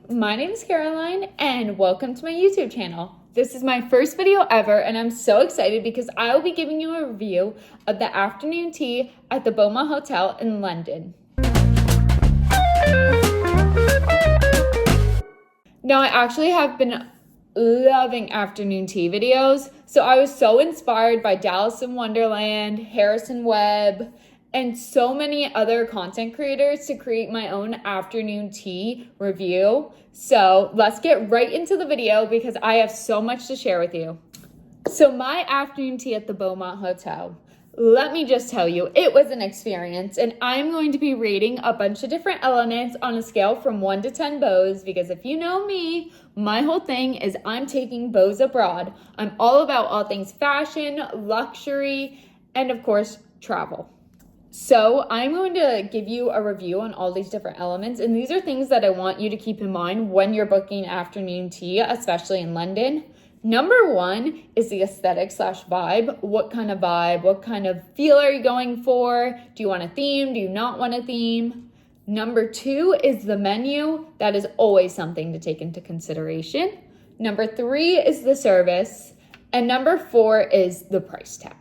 My name is Caroline and welcome to my YouTube channel. This is my first video ever and I'm so excited because I will be giving you a review of the afternoon tea at the Beaumont Hotel in London. Now I actually have been loving afternoon tea videos, so I was so inspired by Dallas in Wonderland, Harrison Webb, and so many other content creators to create my own afternoon tea review. So let's get right into the video because I have so much to share with you. So my afternoon tea at the Beaumont Hotel, let me just tell you, it was an experience, and I'm going to be rating a bunch of different elements on a scale from 1 to 10 bows because if you know me, my whole thing is I'm taking bows abroad. I'm all about all things fashion, luxury, and of course, travel. So I'm going to give you a review on all these different elements, and these are things that I want you to keep in mind when you're booking afternoon tea, especially in London. Number one is the aesthetic / vibe. What kind of vibe? What kind of feel are you going for? Do you want a theme? Do you not want a theme? Number two is the menu. That is always something to take into consideration. Number three is the service. And number four is the price tag.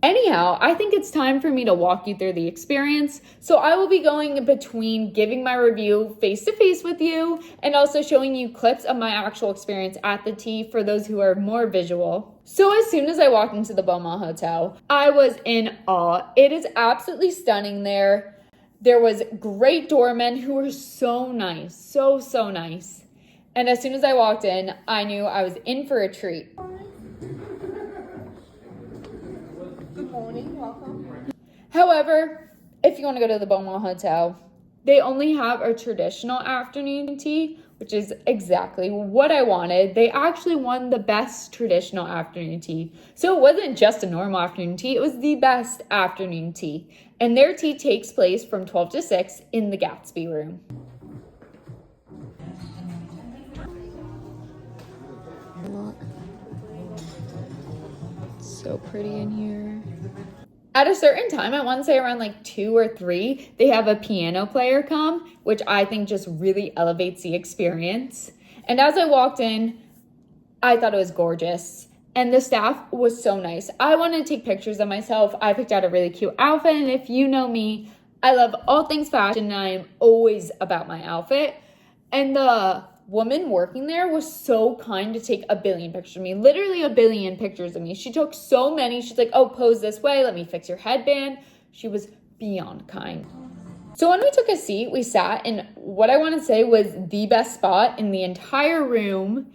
Anyhow, I think it's time for me to walk you through the experience. So I will be going between giving my review face-to-face with you and also showing you clips of my actual experience at the tea for those who are more visual. So as soon as I walked into the Beaumont Hotel, I was in awe. It is absolutely stunning there. There was great doormen who were so nice, so nice. And as soon as I walked in, I knew I was in for a treat. Welcome. However, if you want to go to the Beaumont Hotel, they only have a traditional afternoon tea, which is exactly what I wanted. They actually won the best traditional afternoon tea. So it wasn't just a normal afternoon tea, it was the best afternoon tea. And their tea takes place from 12 to 6 in the Gatsby room. It's so pretty in here. At a certain time, I want to say around like 2 or 3, they have a piano player come, which I think just really elevates the experience. And as I walked in, I thought it was gorgeous. And the staff was so nice. I wanted to take pictures of myself. I picked out a really cute outfit. And if you know me, I love all things fashion and I am always about my outfit. And the woman working there was so kind to take a billion pictures of me, literally a billion pictures of me. She took so many. She's like, oh, pose this way. Let me fix your headband. She was beyond kind. So when we took a seat, we sat in what I want to say was the best spot in the entire room.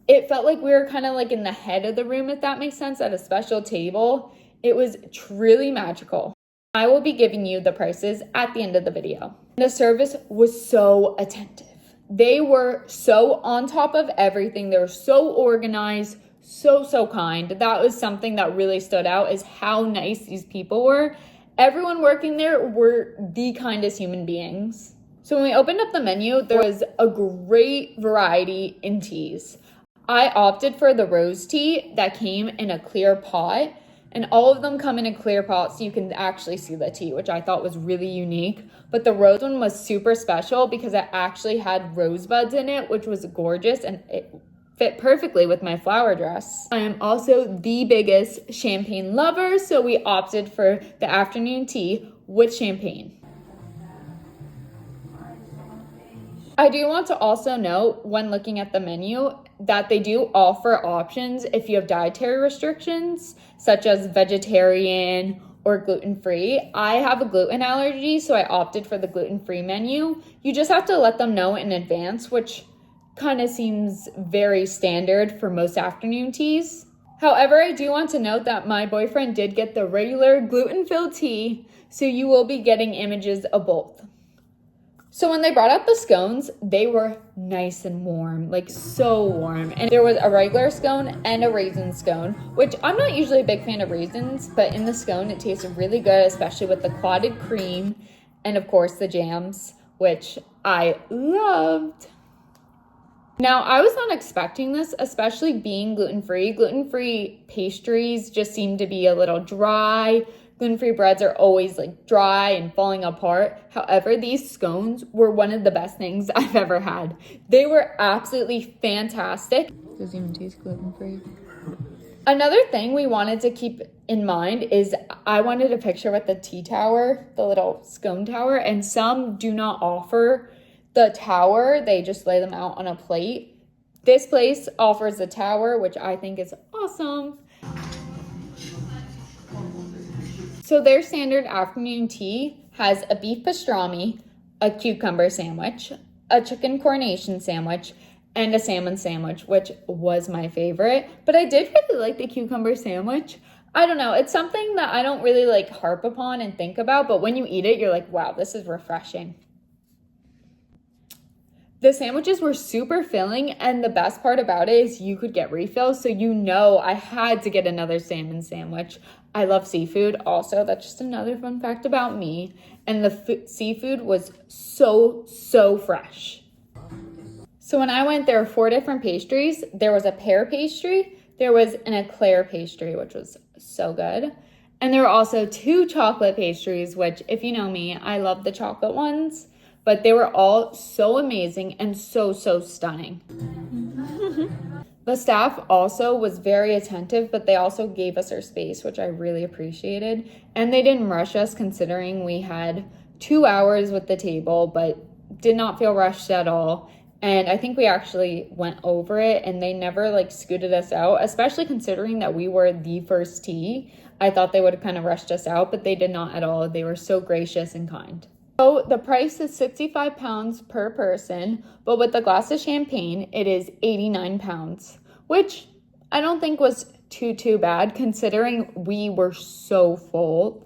It felt like we were kind of like in the head of the room, if that makes sense, at a special table. It was truly magical. I will be giving you the prices at the end of the video. The service was so attentive. They were so on top of everything. They were so organized, so kind. That was something that really stood out is how nice these people were. Everyone working there were the kindest human beings. So when we opened up the menu, there was a great variety in teas. I opted for the rose tea that came in a clear pot. And all of them come in a clear pot so you can actually see the tea, which I thought was really unique. But the rose one was super special because it actually had rosebuds in it, which was gorgeous and it fit perfectly with my flower dress. I am also the biggest champagne lover, so we opted for the afternoon tea with champagne. I do want to also note when looking at the menu that they do offer options if you have dietary restrictions, such as vegetarian or gluten-free. I have a gluten allergy, so I opted for the gluten-free menu. You just have to let them know in advance, which kind of seems very standard for most afternoon teas. However, I do want to note that my boyfriend did get the regular gluten-filled tea, so you will be getting images of both. So when they brought out the scones, they were nice and warm, like so warm. And there was a regular scone and a raisin scone, which I'm not usually a big fan of raisins, but in the scone, it tasted really good, especially with the clotted cream and of course the jams, which I loved. Now, I was not expecting this, especially being gluten-free. Gluten-free pastries just seem to be a little dry, gluten-free breads are always like dry and falling apart. However, these scones were one of the best things I've ever had. They were absolutely fantastic. Doesn't even taste gluten-free. Another thing we wanted to keep in mind is I wanted a picture with the tea tower, the little scone tower, and some do not offer the tower. They just lay them out on a plate. This place offers the tower, which I think is awesome. So their standard afternoon tea has a beef pastrami, a cucumber sandwich, a chicken coronation sandwich, and a salmon sandwich, which was my favorite. But I did really like the cucumber sandwich. I don't know, it's something that I don't really like harp upon and think about, but when you eat it, you're like, wow, this is refreshing. The sandwiches were super filling, and the best part about it is you could get refills, so you know I had to get another salmon sandwich. I love seafood also. That's just another fun fact about me. And the seafood was so fresh. So when I went, there were 4 different pastries. There was a pear pastry, there was an eclair pastry, which was so good. And there were also 2 chocolate pastries, which if you know me, I love the chocolate ones. But they were all so amazing and so stunning. The staff also was very attentive, but they also gave us our space, which I really appreciated. And they didn't rush us considering we had 2 hours with the table, but did not feel rushed at all. And I think we actually went over it and they never like scooted us out, especially considering that we were the first tea. I thought they would have kind of rushed us out, but they did not at all. They were so gracious and kind. So the price is £65 per person, but with a glass of champagne, it is £89, which I don't think was too bad considering we were so full,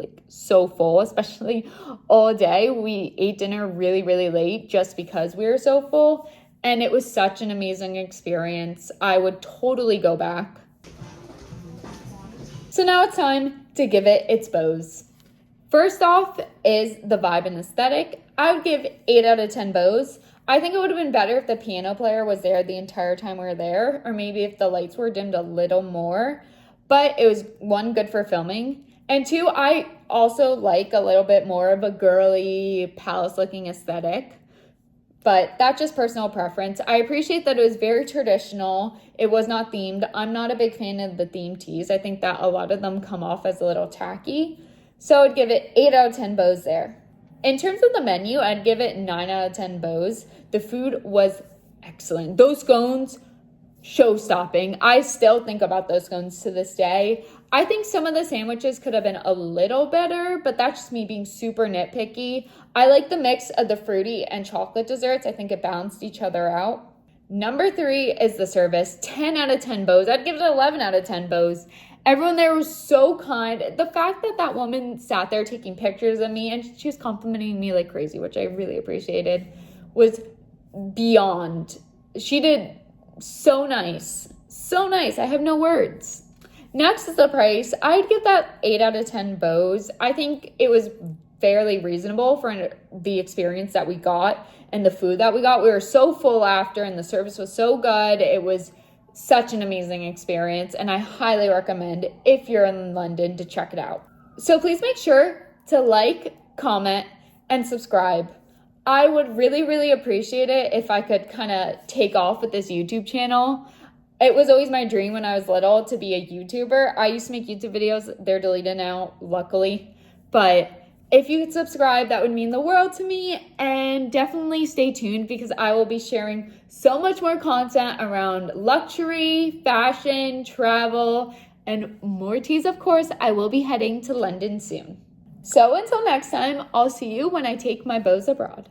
especially all day. We ate dinner really late just because we were so full, and it was such an amazing experience. I would totally go back. So now it's time to give it its bows. First off is the vibe and aesthetic. I would give 8 out of 10 bows. I think it would have been better if the piano player was there the entire time we were there, or maybe if the lights were dimmed a little more. But it was 1, good for filming, and 2, I also like a little bit more of a girly palace looking aesthetic. But that's just personal preference. I appreciate that it was very traditional. It was not themed. I'm not a big fan of the themed teas. I think that a lot of them come off as a little tacky. So I'd give it 8 out of 10 bows there. In terms of the menu, I'd give it 9 out of 10 bows. The food was excellent. Those scones, show-stopping. I still think about those scones to this day. I think some of the sandwiches could have been a little better, but that's just me being super nitpicky. I like the mix of the fruity and chocolate desserts. I think it balanced each other out. Number 3 is the service. 10 out of 10 bows. I'd give it 11 out of 10 bows. Everyone there was so kind. The fact that that woman sat there taking pictures of me and she was complimenting me like crazy, which I really appreciated, was beyond. She did so nice. So nice. I have no words. Next is the price. I'd give that 8 out of 10 bows. I think it was fairly reasonable for the experience that we got and the food that we got. We were so full after and the service was so good. It was such an amazing experience, and I highly recommend if you're in London to check it out. So please make sure to like, comment, and subscribe. I would really appreciate it if I could kind of take off with this YouTube channel. It was always my dream when I was little to be a YouTuber. I used to make YouTube videos. They're deleted now, luckily. But if you could subscribe, that would mean the world to me. And definitely stay tuned because I will be sharing so much more content around luxury, fashion, travel, and more teas, of course. I will be heading to London soon. So until next time, I'll see you when I take my bows abroad.